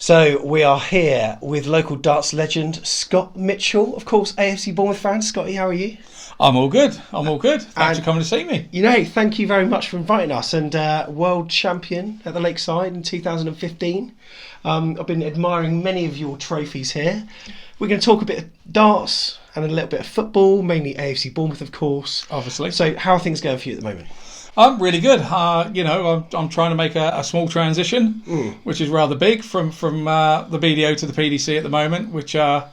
So we are here with local darts legend Scott Mitchell, of course, AFC Bournemouth fan. Scotty, how are you? I'm all good. Thanks for coming to see me. Thank you very much for inviting us. And world champion at the Lakeside in 2015. I've been admiring many of your trophies here. We're going to talk a bit of darts and a little bit of football, mainly AFC Bournemouth, of course. Obviously. So how are things going for you at the moment? I'm really good. I'm trying to make a small transition, which is rather big, from the BDO to the PDC at the moment, which I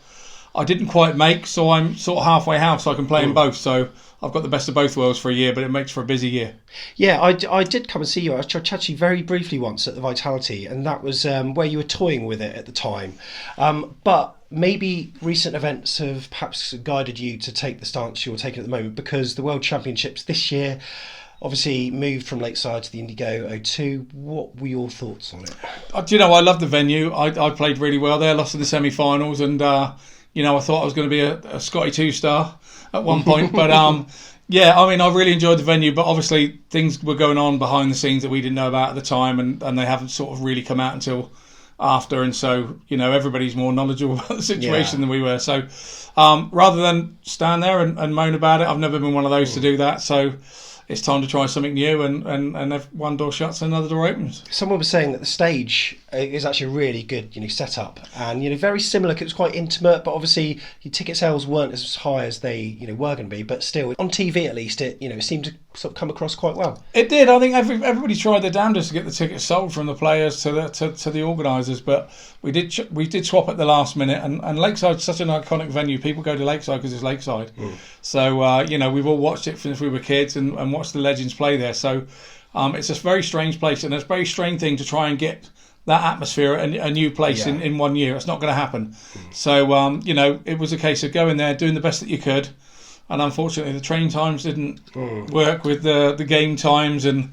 didn't quite make. So I'm sort of halfway house, so I can play in both. So I've got the best of both worlds for a year, but it makes for a busy year. Yeah, I did come and see you. I chatted to you very briefly once at the Vitality, and that was where you were toying with it at the time. But maybe recent events have perhaps guided you to take the stance you're taking at the moment, because the World Championships this year obviously moved from Lakeside to the Indigo O2. What were your thoughts on it? I love the venue. I played really well there, lost in the semi-finals, and I thought I was going to be a Scotty 2-star at one point. But I really enjoyed the venue, but obviously things were going on behind the scenes that we didn't know about at the time, and they haven't sort of really come out until after, and so everybody's more knowledgeable about the situation than we were. So rather than stand there and moan about it, I've never been one of those to do that. So it's time to try something new, and if one door shuts, another door opens. Someone was saying that the stage is actually a really good, setup, and very similar. It was quite intimate, but obviously your ticket sales weren't as high as they were going to be. But still, on TV at least, it seemed to sort of come across quite well. It did. I think everybody tried their damnedest to get the tickets sold, from the players to the organisers, but we did swap at the last minute. And Lakeside's such an iconic venue. People go to Lakeside because it's Lakeside. So we've all watched it since we were kids and watched the legends play there. So it's a very strange place, and it's a very strange thing to try and get that atmosphere at a new place in 1 year. It's not going to happen. So it was a case of going there, doing the best that you could, and unfortunately the train times didn't work with the game times, and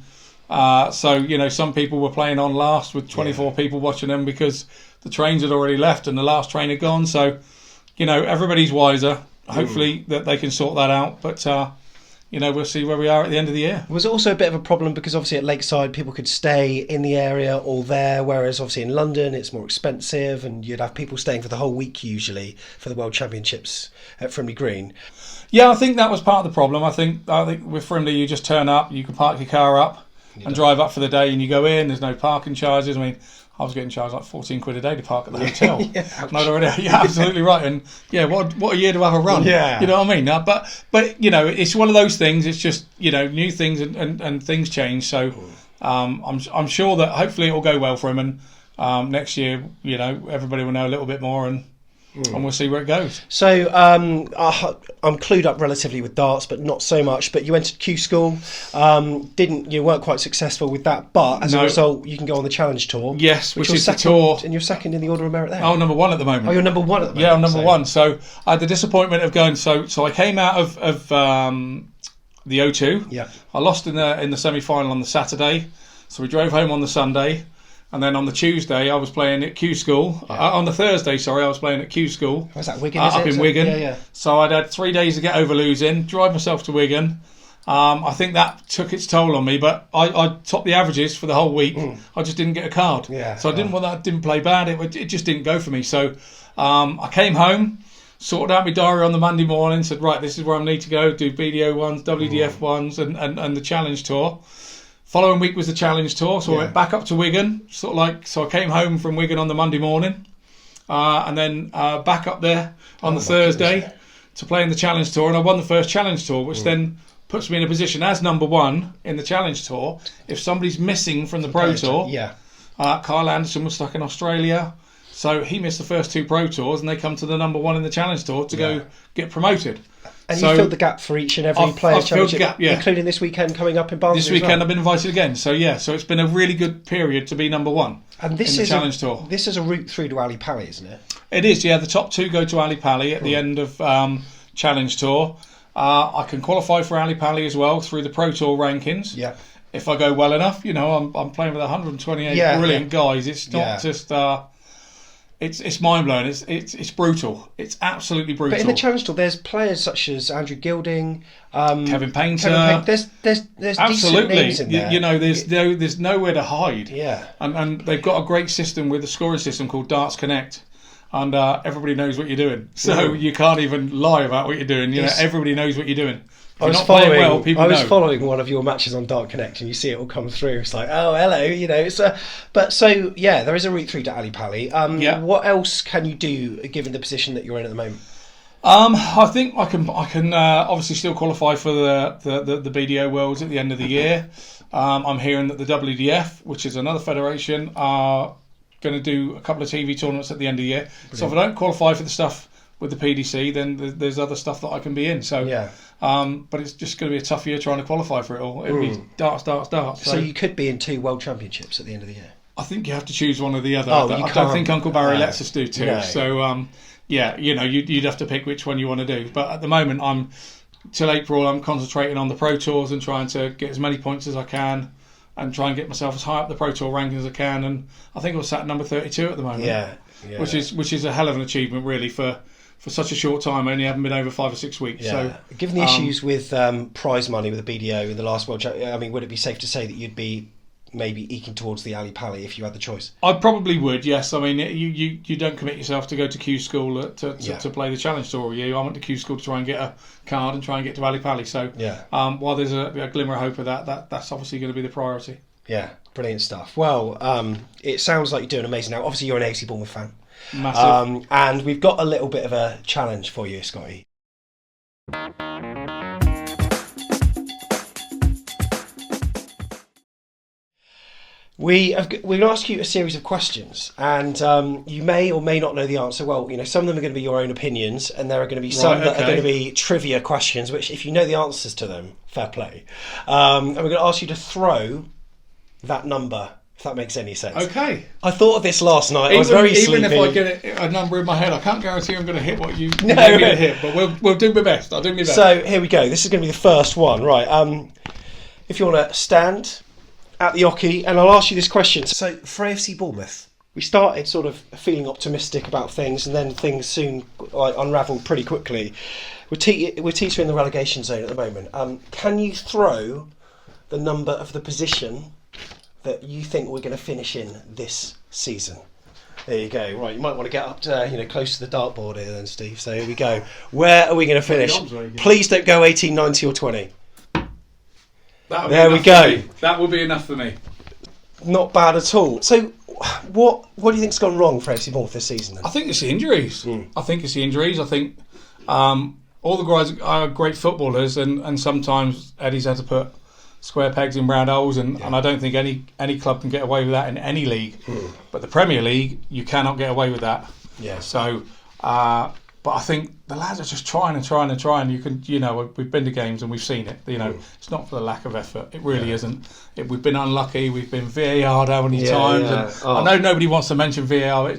so some people were playing on last with 24 people watching them because the trains had already left and the last train had gone. So everybody's wiser. Hopefully that they can sort that out, but we'll see where we are at the end of the year. Was it also a bit of a problem because obviously at Lakeside people could stay in the area or there, whereas obviously in London it's more expensive, and you'd have people staying for the whole week usually for the World Championships at Frimley Green? Yeah, I think that was part of the problem. I think with Frimley you just turn up, you can park your car up and drive up for the day, and you go in. There's no parking charges. I mean, I was getting charged like 14 quid a day to park at the hotel. You're absolutely right. And what a year to have a run. Yeah. You know what I mean? But it's one of those things. It's just new things and things change. So I'm sure that hopefully it will go well for him, and next year everybody will know a little bit more, and we'll see where it goes. So I'm clued up relatively with darts, but not so much. But you went to Q school, you weren't quite successful with that, but as a result, you can go on the Challenge Tour. Yes, which is the tour, and you're second in the order of merit there. Oh, number one at the moment. Oh, you're number one at the moment. Yeah, I'm number one. So I had the disappointment of going. So I came out of the O2. Yeah. I lost in the semi-final on the Saturday, so we drove home on the Sunday. And then on the Tuesday, I was playing at Q School. On the Thursday, I was playing at Q School. Was that Wigan? Up in Wigan. Yeah. So I'd had 3 days to get over losing, drive myself to Wigan. I think that took its toll on me, but I topped the averages for the whole week. I just didn't get a card. Yeah. So I didn't play bad. It just didn't go for me. So I came home, sorted out my diary on the Monday morning, said, right, this is where I need to go, do BDO ones, WDF ones, and the Challenge Tour. Following week was the Challenge Tour, so I went back up to Wigan. So I came home from Wigan on the Monday morning, and then back up there on the Thursday to play in the Challenge Tour, and I won the first Challenge Tour, which then puts me in a position as number one in the Challenge Tour. If somebody's missing from the Pro Tour, Kyle Anderson was stuck in Australia, so he missed the first two Pro Tours, and they come to the number one in the Challenge Tour to go get promoted. And you filled the gap for each and every Players' Championship, including this weekend coming up in Barnsley. This weekend I've been invited again, so it's been a really good period to be number one in the Challenge Tour. This is a route through to Ali Pali, isn't it? It is, yeah. The top two go to Ali Pali at the end of Challenge Tour. I can qualify for Ali Pali as well through the Pro Tour rankings. Yeah. If I go well enough, I'm playing with 128 brilliant guys. It's not just it's mind blowing. It's brutal. It's absolutely brutal. But in the Challenge Tour, there's players such as Andrew Gilding, Kevin Painter. There's decent names in there. You know, there's nowhere to hide. Yeah. And they've got a great system with a scoring system called Darts Connect. And everybody knows what you're doing, so you can't even lie about what you're doing. You know, everybody knows what you're doing. If you're not playing well, people know. I was following one of your matches on Dark Connect, and you see it all come through. It's like, oh, hello, you know. It's there is a route through to Ali Pali. What else can you do given the position that you're in at the moment? I think I can obviously still qualify for the BDO Worlds at the end of the year. I'm hearing that the WDF, which is another federation, are going to do a couple of TV tournaments at the end of the year. Brilliant. So if I don't qualify for the stuff with the PDC, then there's other stuff that I can be in. So but it's just going to be a tough year trying to qualify for it all. It'll be darts. So you could be in 2 World Championships at the end of the year. I think you have to choose one or the other. I don't think Uncle Barry lets us do 2. No. So you'd have to pick which one you want to do. But at the moment, till April, I'm concentrating on the Pro Tours and trying to get as many points as I can, and try and get myself as high up the Pro Tour rankings as I can. And I think I was sat at number 32 at the moment. Yeah. Which is a hell of an achievement, really, for such a short time. I only haven't been over 5 or 6 weeks. Yeah. So, given the issues with prize money with the BDO in the last World Championship, I mean, would it be safe to say that you'd be maybe eking towards the Ali Pali if you had the choice? I probably would, yes. I mean, you don't commit yourself to go to Q School to play the Challenge Tour. I went to Q School to try and get a card and try and get to Ali Pali. So while there's a glimmer of hope of that's obviously going to be the priority. Yeah, brilliant stuff. Well, it sounds like you're doing amazing now. Obviously, you're an AFC Bournemouth fan. Massive. And we've got a little bit of a challenge for you, Scotty. We're going to ask you a series of questions, and you may or may not know the answer. Well, some of them are going to be your own opinions, and there are going to be some that are going to be trivia questions, which if you know the answers to them, fair play. And we're going to ask you to throw that number, if that makes any sense. Okay. I thought of this last night. I was very sleepy. Even if I get a number in my head, I can't guarantee I'm going to hit what you need me to hit, but we'll do my best. I'll do my best. So here we go. This is going to be the first one. Right. If you want to stand at the oche, and I'll ask you this question. So for AFC Bournemouth, we started sort of feeling optimistic about things, and then things soon unravelled pretty quickly. We're teetering in the relegation zone at the moment. Can you throw the number of the position that you think we're going to finish in this season? There you go. Right, you might want to get up to close to the dartboard here then, Steve. So here we go. Where are we going to finish? Please don't go 18, 90 or 20. There we go. That will be enough for me. Not bad at all. So, what do you think's gone wrong for AFC Bournemouth this season then? I think it's the injuries. I think all the guys are great footballers, and sometimes Eddie's had to put square pegs in round holes, and I don't think any club can get away with that in any league. But the Premier League, you cannot get away with that. Yeah. So, but I think the lads are just trying. You can, we've been to games and we've seen it. It's not for the lack of effort. It really isn't. We've been unlucky. We've been VAR'd how many times? Yeah. And I know nobody wants to mention VAR.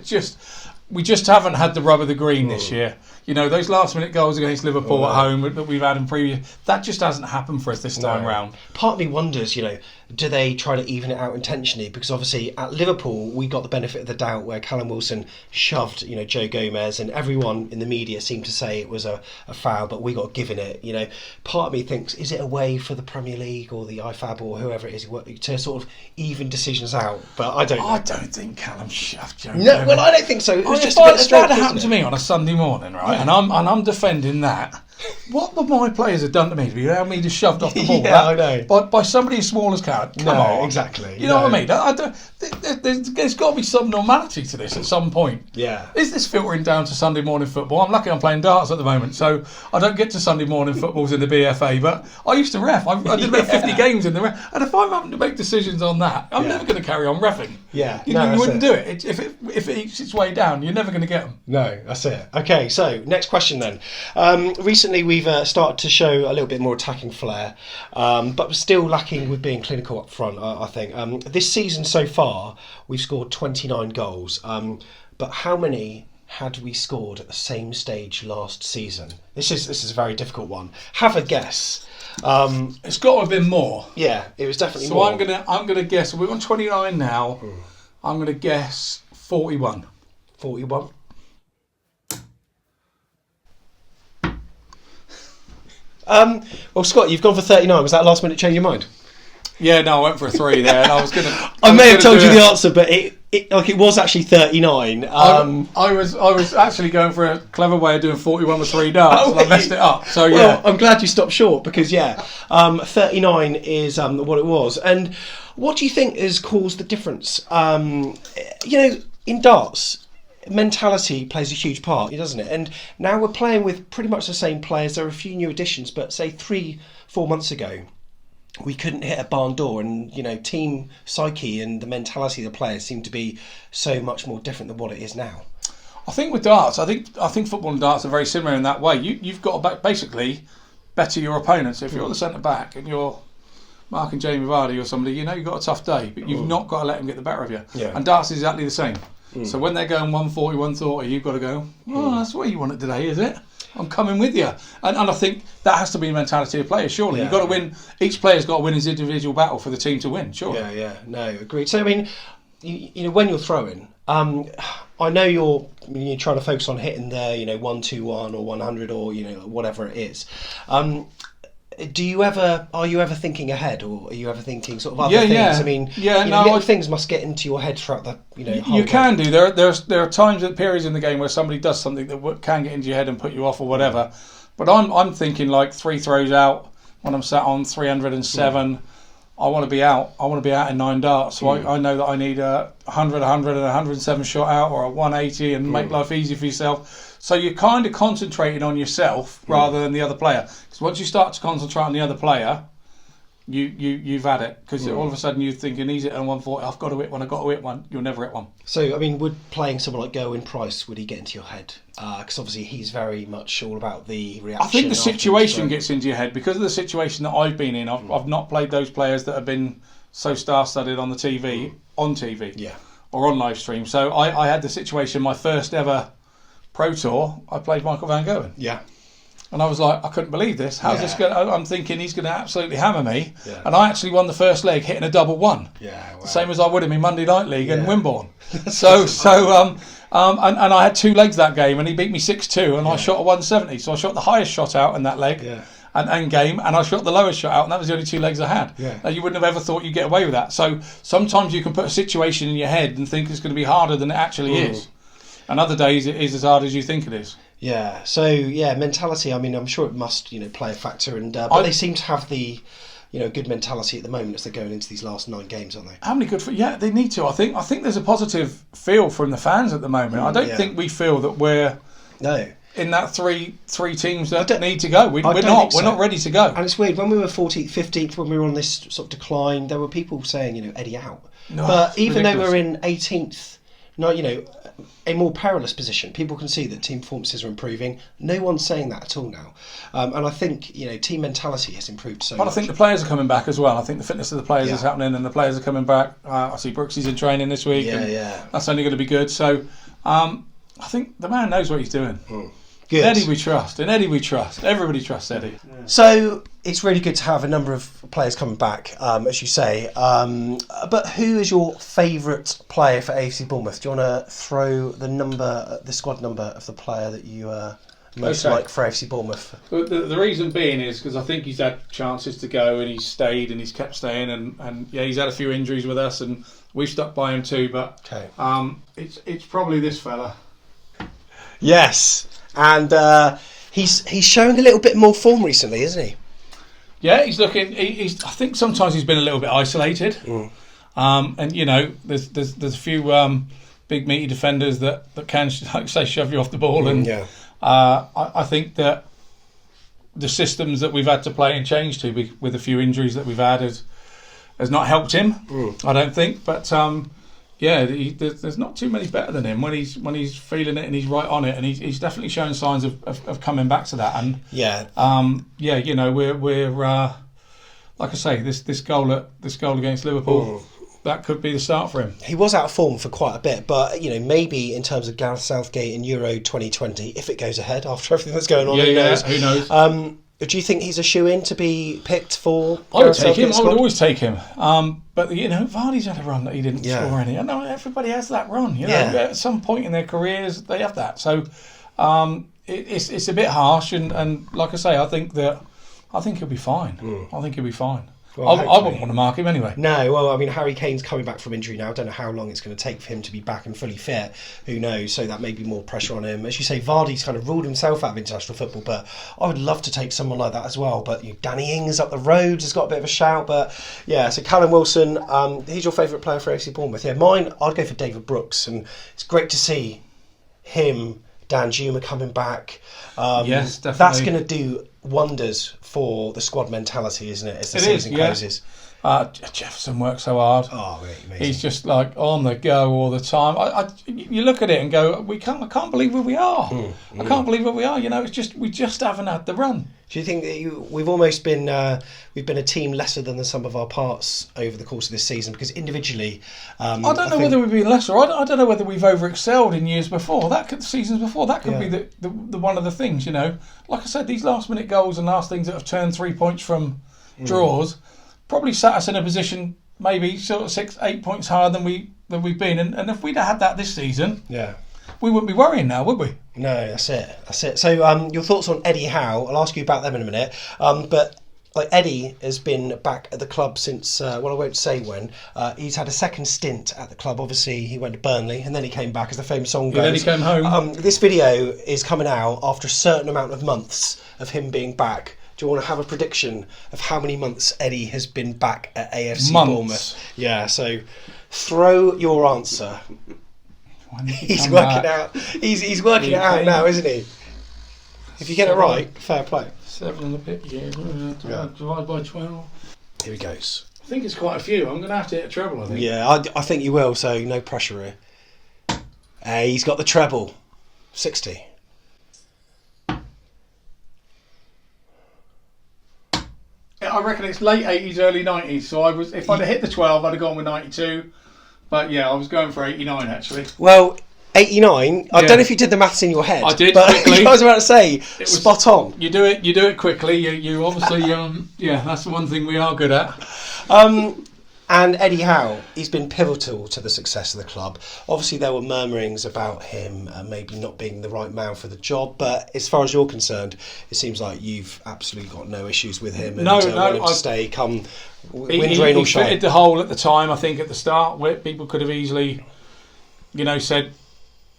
We just haven't had the rub of the green this year. Those last-minute goals against Liverpool at home that we've had in previous, that just hasn't happened for us this time round. Part of me wonders, do they try to even it out intentionally? Because obviously at Liverpool, we got the benefit of the doubt where Callum Wilson shoved, Joe Gomez, and everyone in the media seemed to say it was a foul, but we got given it. Part of me thinks, is it a way for the Premier League or the IFAB or whoever it is to sort of even decisions out? But I don't know. I don't think Callum shoved Joe Gomez. No, well, I don't think so. It was just a bit strange. If that had happened to me on a Sunday morning, right? Yeah. And I'm defending that. What would my players have done to me to be allowed me to shoved off the ball? I know. By somebody as small as Callum. Come on. Exactly. You know what I mean? There's got to be some normality to this at some point. Yeah. Is this filtering down to Sunday morning football? I'm lucky I'm playing darts at the moment, so I don't get to Sunday morning footballs in the BFA, but I used to ref. I did about 50 games in the ref. And if I'm having to make decisions on that, I'm never going to carry on reffing. Yeah. You wouldn't do it. If it eats its way down, you're never going to get them. No, that's it. Okay, so next question then. Recently we've started to show a little bit more attacking flair, but we're still lacking with being clinical up front, I think. This season so far, we've scored 29 goals, but how many had we scored at the same stage last season? This is a very difficult one. Have a guess. It's got to have been more. Yeah, it was definitely more. So I'm gonna guess. We're on 29 now. I'm gonna guess 41. 41. Well, Scott, you've gone for 39. Was that last minute change your mind? Yeah, no, I went for a 3 there, and I was gonna. I may have told you the answer, but it was actually 39. I was actually going for a clever way of doing 41 with 3 darts, and I messed it up. So yeah, well, I'm glad you stopped short because 39 is what it was. And what do you think has caused the difference? In darts, mentality plays a huge part, doesn't it? And now we're playing with pretty much the same players. There are a few new additions, but say 3-4 months ago, we couldn't hit a barn door, and team psyche and the mentality of the players seem to be so much more different than what it is now. I think with darts, I think football and darts are very similar in that way. You've got to basically better your opponents. If you're the centre back and you're Mark and Jamie Vardy or somebody, you've got a tough day, but you've not got to let them get the better of you. Yeah. And darts is exactly the same. So when they're going 140, 130, you've got to go, that's where you want it today, is it? I'm coming with you. And I think that has to be the mentality of players, surely. You've got to win. Each player's got to win his individual battle for the team to win, surely. Yeah. No, agreed. So, I mean, when you're throwing, I know you're trying to focus on hitting the, 121 or 100 or, whatever it is. Are you ever thinking ahead, or are you ever thinking sort of other things? Yeah. I mean, things must get into your head throughout the, whole You can game. do. There are times, periods in the game where somebody does something that can get into your head and put you off or whatever. But I'm thinking like 3 throws out when I'm sat on 307. I want to be out. I want to be out in 9 darts. So I know that I need a 100, 100 and 107 shot out, or a 180, and make life easy for yourself. So you're kind of concentrating on yourself rather than the other player. Because once you start to concentrate on the other player, you've had it. Because all of a sudden you're thinking, he's hitting 140, I've got to hit one, I've got to hit one. You'll never hit one. So, I mean, would playing someone like Gerwyn Price, would he get into your head? Because obviously he's very much all about the reaction. I think the situation gets into your head because of the situation that I've been in. I've not played those players that have been so star-studded on the TV, on TV, or on live stream. So I had the situation, my first ever Pro Tour, I played Michael van Gerwen. Yeah. And I was like, I couldn't believe this. How's this going? I'm thinking he's going to absolutely hammer me. Yeah. And I actually won the first leg hitting a double one. Yeah, wow. The same as I would in my Monday Night League in Wimborne. And I had 2 legs that game, and he beat me 6-2, and I shot a 170. So I shot the highest shot out in that leg. Yeah. And game, and I shot the lowest shot out, and that was the only 2 legs I had. Yeah. Now, you wouldn't have ever thought you'd get away with that. So sometimes you can put a situation in your head and think it's going to be harder than it actually is. And other days it is as hard as you think it is. Yeah. So mentality. I mean, I'm sure it must play a factor, and but they seem to have the good mentality at the moment as they're going into these last 9 games, aren't they? How many good? They need to. I think there's a positive feel from the fans at the moment. I don't think we feel that we're in that three teams that need to go. We're not ready to go. And it's weird, when we were 14th, 15th, when we were on this sort of decline, there were people saying Eddie out. No, but even ridiculous. though we're in 18th, a more perilous position, people can see that team performances are improving. No one's saying that at all now, and I think team mentality has improved so much. But I think the players are coming back as well. I think the fitness of the players is happening, and the players are coming back. I see Brooksy's in training this week, that's only going to be good. So I think the man knows what he's doing. Good. Eddie we trust, and Eddie we trust. Everybody trusts Eddie. Yeah. So it's really good to have a number of players coming back, as you say. But who is your favourite player for AFC Bournemouth? Do you want to throw the squad number of the player that you most like for AFC Bournemouth? The reason being is because I think he's had chances to go, and he's stayed, and he's kept staying, and he's had a few injuries with us, and we've stuck by him too. But it's probably this fella. Yes. And he's showing a little bit more form recently, isn't he? Yeah, he's looking. I think sometimes he's been a little bit isolated, and there's a few big meaty defenders that can, like say, shove you off the ball, and I think that the systems that we've had to play and change to with a few injuries that we've had has not helped him. I don't think, but. There's not too many better than him when he's feeling it and he's right on it, and he's definitely showing signs of coming back to that. And we're like I say, this goal against Liverpool, that could be the start for him. He was out of form for quite a bit, but maybe in terms of Gareth Southgate in Euro 2020, if it goes ahead after everything that's going on, who knows? Who knows? Do you think he's a shoe-in to be picked for? I would take him. I would always take him. But Vardy's had a run that he didn't score any. I know everybody has that run. You know, at some point in their careers they have that. So it's a bit harsh. And like I say, I think he'll be fine. I think he'll be fine. Well, I wouldn't want to mark him anyway. No, well, I mean, Harry Kane's coming back from injury now. I don't know how long it's going to take for him to be back and fully fit. Who knows? So that may be more pressure on him. As you say, Vardy's kind of ruled himself out of international football, but I would love to take someone like that as well. But Danny Ings up the road has got a bit of a shout. But yeah, so Callum Wilson, he's your favourite player for AFC Bournemouth. Yeah, mine, I'd go for David Brooks. And it's great to see him, Dan Juma coming back. Yes, definitely. That's going to do wonders for the squad mentality, isn't it, as the season closes? Jefferson works so hard. Oh, amazing. He's just like on the go all the time. You look at it and go, I can't believe where we are. I can't believe where we are. You know, we just haven't had the run. Do you think that we've almost been we've been a team lesser than the sum of our parts over the course of this season? Because individually, I don't know whether we've been lesser. I don't know whether we've over-excelled in years before. Seasons before. That could be the one of the things. You know, like I said, these last-minute goals and last things that have turned 3 points from draws probably sat us in a position maybe sort of 6-8 points higher than we've been. And if we'd have had that this season, we wouldn't be worrying now, would we? No, that's it. So your thoughts on Eddie Howe? I'll ask you about them in a minute. But like Eddie has been back at the club since, I won't say when. He's had a second stint at the club. Obviously, he went to Burnley and then he came back, as the famous song goes. And then he came home. This video is coming out after a certain amount of months of him being back. Do you want to have a prediction of how many months Eddie has been back at AFC Bournemouth? Yeah, so throw your answer. He's working out. He's working it out now, isn't he? If you get it right, fair play. 7 and a bit years. Divide by 12. Here he goes. I think it's quite a few. I'm going to have to hit a treble, I think. Yeah, I think you will, so no pressure here. He's got the treble. 60. I reckon it's late 80s, early 90s. So if I'd have hit the 12, I'd have gone with 92. But yeah, I was going for 89 actually. Well, 89. I don't know if you did the maths in your head. I did. But quickly. I was about to say, spot on. You do it quickly. You obviously that's the one thing we are good at. And Eddie Howe, he's been pivotal to the success of the club. Obviously, there were murmurings about him maybe not being the right man for the job. But as far as you're concerned, it seems like you've absolutely got no issues with him. And want him to stay, come wind, rain or shine. He fitted the hole at the time, I think, at the start, where people could have easily, said,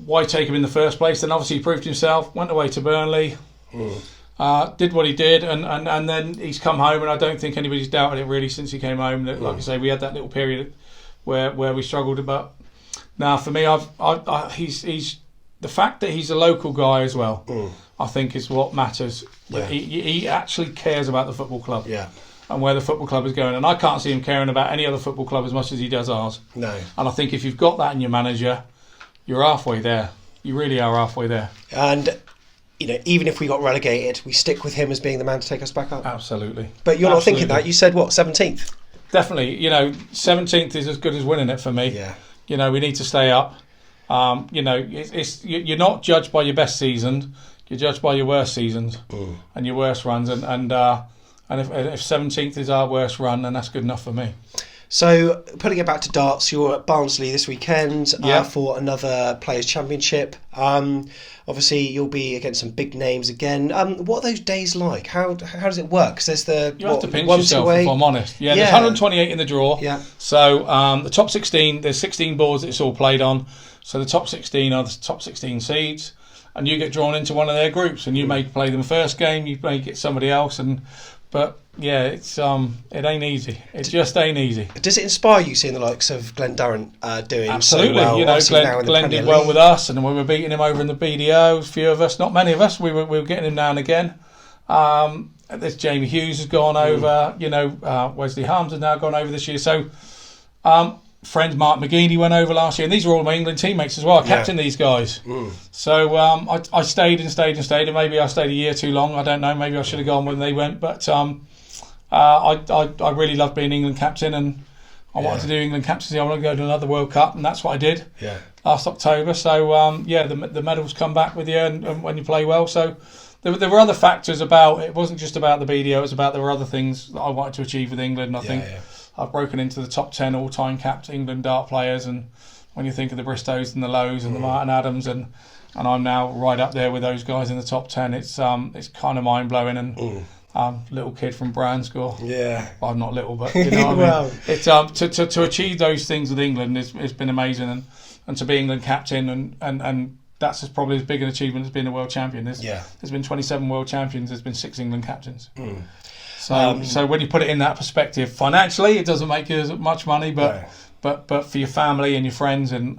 why take him in the first place? Then obviously he proved himself, went away to Burnley. Did what he did, and then he's come home, and I don't think anybody's doubted it really since he came home. That, like I say, we had that little period where we struggled. But now, for me, he's the fact that he's a local guy as well. I think is what matters. Yeah. He actually cares about the football club. Yeah. And where the football club is going, and I can't see him caring about any other football club as much as he does ours. No. And I think if you've got that in your manager, you're halfway there. You really are halfway there. And even if we got relegated, we stick with him as being the man to take us back up. Absolutely. But you're not thinking that. You said, what, 17th? Definitely. 17th is as good as winning it for me. Yeah. We need to stay up. You're not judged by your best season. You're judged by your worst seasons and your worst runs. And if 17th is our worst run, then that's good enough for me. So, putting it back to darts, you're at Barnsley this weekend for another Players' Championship. Obviously, you'll be against some big names again. What are those days like? How does it work? Because there's you have to pinch yourself, if I'm honest. Yeah, there's 128 in the draw. Yeah. So, the top 16, there's 16 boards that it's all played on. So, the top 16 are the top 16 seeds. And you get drawn into one of their groups. And you may play them first game, you may get somebody else. But yeah, it ain't easy. It just ain't easy. Does it inspire you seeing the likes of Glenn Durrant doing Absolutely. so well? Glenn did well with us, and we were beating him over in the BDO. A few of us, not many of us, we were getting him now and again. There's Jamie Hughes has gone over. Wesley Harms has now gone over this year. So, friend Mark McGeady went over last year, and these are all my England teammates as well. I captained these guys. So I stayed, and maybe I stayed a year too long. I don't know. Maybe I should have gone when they went, but I really loved being England captain, and I wanted to do England captaincy. I wanted to go to another World Cup, and that's what I did. Last October. So the medals come back with you, and when you play well. So there were other factors about it. Wasn't just about the BDO. It was about there were other things that I wanted to achieve with England. I think I've broken into the top 10 all-time capped England dart players, and when you think of the Bristows and the Lows and the Martin Adams, and I'm now right up there with those guys in the top 10. It's kind of mind blowing. And little kid from Branscore. Yeah, well, I'm not little, but you know what I mean. It's to achieve those things with England, it's been amazing, and to be England captain, and that's probably as big an achievement as being a world champion. There's been 27 world champions. There's been 6 England captains. So when you put it in that perspective, financially, it doesn't make you as much money, but for your family and your friends and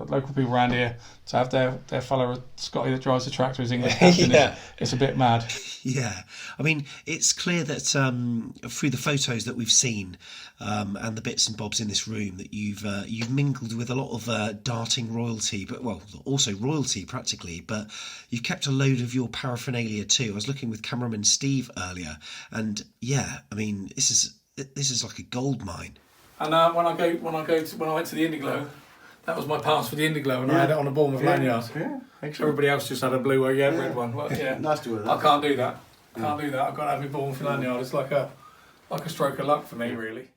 local people around here to have their fellow Scotty that drives the tractor as England captain, it's a bit mad. Yeah, I mean, it's clear that through the photos that we've seen and the bits and bobs in this room that you've mingled with a lot of darting royalty, but also royalty practically. But you've kept a load of your paraphernalia too. I was looking with cameraman Steve earlier, and I mean, this is like a gold mine. And when I went to the Indiglo, that was my pass for the Indiglo, and I had it on a Bournemouth lanyard. Yeah, everybody else just had a blue or red one. Well, nice to wear that. I can't do that. I've got to have my Bournemouth lanyard. It's like a stroke of luck for me, really.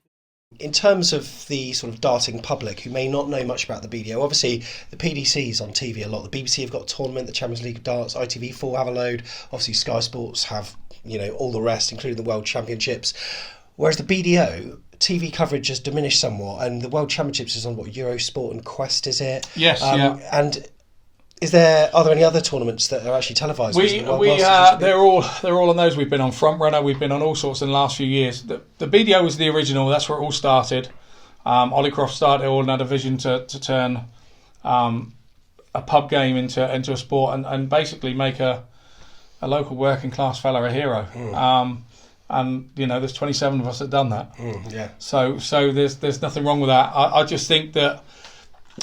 In terms of the sort of darting public who may not know much about the BDO, obviously the PDC is on TV a lot. The BBC have got a tournament, the Champions League of Darts, ITV4 have a load. Obviously Sky Sports have all the rest, including the World Championships. Whereas the BDO, TV coverage has diminished somewhat, and the World Championships is on Eurosport and Quest, is it? Yes. And are there any other tournaments that are actually televised? They're all on those. We've been on Front Runner. We've been on all sorts in the last few years. The BDO was the original. That's where it all started. Ollie Croft started it all and had a vision to turn a pub game into a sport and basically make a local working class fella a hero. And there's 27 of us that have done that. So there's nothing wrong with that. I just think that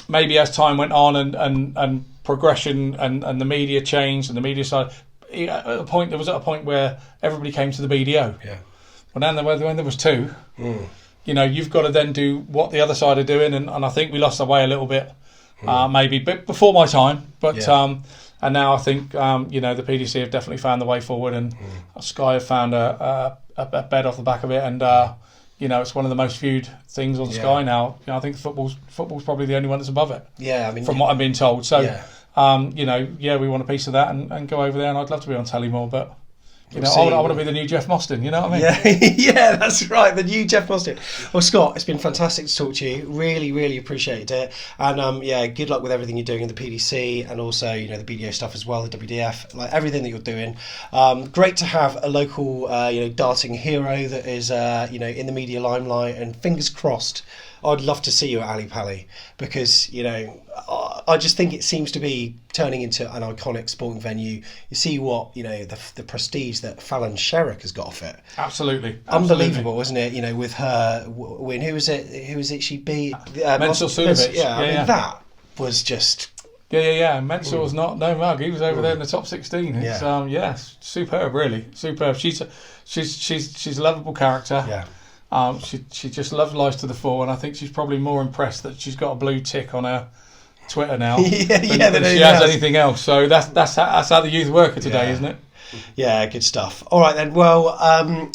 maybe as time went on and progression and the media changed and the media side, there was a point where everybody came to the BDO. Yeah. Well, then when there was 2, you've got to then do what the other side are doing, and I think we lost our way a little bit, maybe before my time, but. And now I think the PDC have definitely found the way forward, and Sky have found a bed off the back of it, and it's one of the most viewed things on Sky now. I think football's probably the only one that's above it. Yeah, I mean, from what I'm being told. So, we want a piece of that and go over there, and I'd love to be on telly more, but. I want to be the new Jeff Mostyn, you know what I mean? Yeah, that's right, the new Jeff Mostyn. Well, Scott, it's been fantastic to talk to you. Really, really appreciated it. And good luck with everything you're doing in the PDC and also, the BDO stuff as well, the WDF, like everything that you're doing. Great to have a local, darting hero that is, in the media limelight, and fingers crossed. I'd love to see you at Ali Pali because, I just think it seems to be turning into an iconic sporting venue. You see what, the prestige that Fallon Sherrock has got off it. Absolutely. Unbelievable, isn't it? With her win. Who was it she beat? Mensur Suljovic. I mean, that was just... Yeah. Mensur was no mug. He was over there in the top 16. It's, superb, really. Superb. She's a lovable character. Yeah. She just loves life to the full, and I think she's probably more impressed that she's got a blue tick on her Twitter now than she has anything else. So that's how the youth work today, isn't it? Yeah, good stuff. All right then. Well,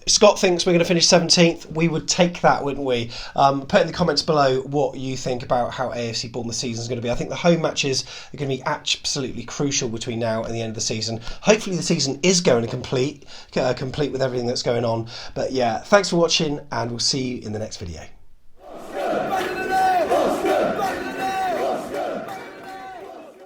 Scott thinks we're going to finish 17th. We would take that, wouldn't we? Put in the comments below what you think about how AFC Bournemouth season is going to be. I think the home matches are going to be absolutely crucial between now and the end of the season. Hopefully the season is going to complete with everything that's going on. But thanks for watching, and we'll see you in the next video.